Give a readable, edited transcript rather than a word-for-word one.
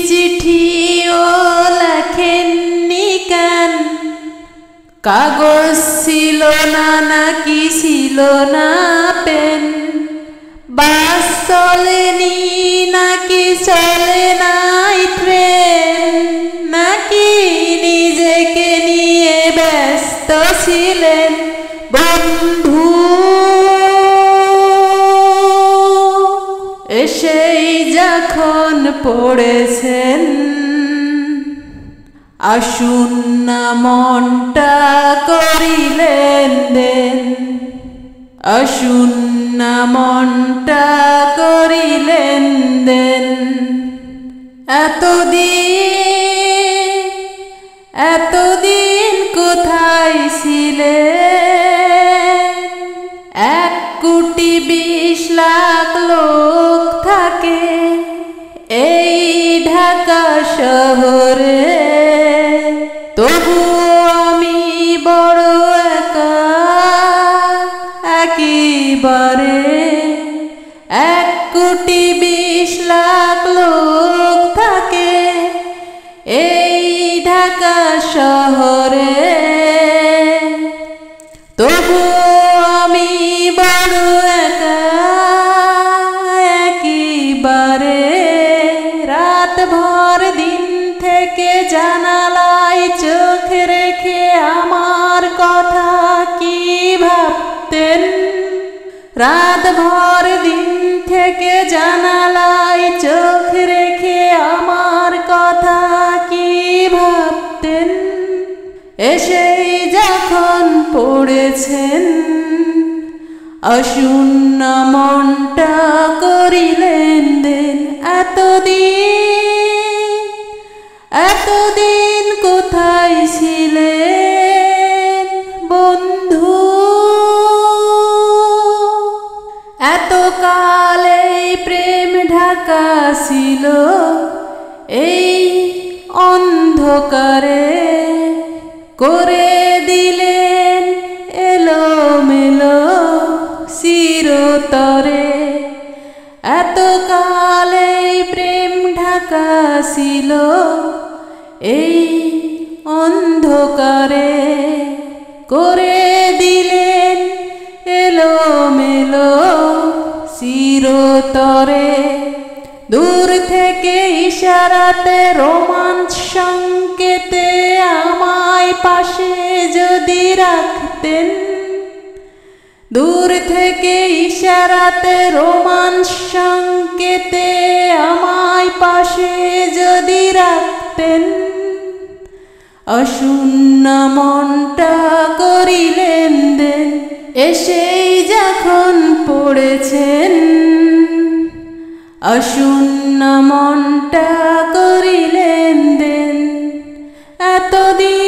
চিঠিও লেখেননি কেন? কাগজ ছিল না নাকি ছিল না পেন? বাস চলেনি নাকি চলে নাই ট্রেন? নাকি নিজেকে নিয়ে ব্যস্ত ছিলেন বন্ধু? এসেই যখন পড়েছেন, আসুন না মনটা করিলেন দেন, আসুন না মনটা করিলেন দেন। এতদিন কোথায় ছিলেন? 1,20,00,000 লোক থাকে এই ঢাকা শহরে, তবু আমি বড় একা একেবারে। 1,20,00,000 লোক থাকে এই ঢাকা শহরে, তবু আমি বড় একা একেবারে। রাত ভর দিন থেকে জানালায় চোখ রেখে আমার কথা কি ভাবতেন? রাত ভর দিন থেকে জানালায় চোখ রেখে আমার কথা কি ভাবতেন? এসেই যখন পড়েছেন, আসুন না মনটা করিলেন দেন। এতদিন কোথায় ছিলেন বন্ধু? এতকাল এই প্রেম ঢাকা ছিল এই অন্ধকারে, করে দিলেন এলোমেলো চিরতরে। এতকাল এই প্রেম ঢাকা ছিল এই অন্ধকারে, করে দিলেন এলোমেলো চিরতরে। দূর থেকে ইশারাতে রোমাঞ্চ সংকেতে আমায় পাশে যদি রাখতেন, দূর থেকে ইশারাতে রোমাঞ্চ সংকেতে আমায় পাশে যদি রাখতেন, আসুন না মনটা করিলেন দেন। এসেই যখন পড়েছেন, আসুন না মনটা করিলেন দেন। এতদিন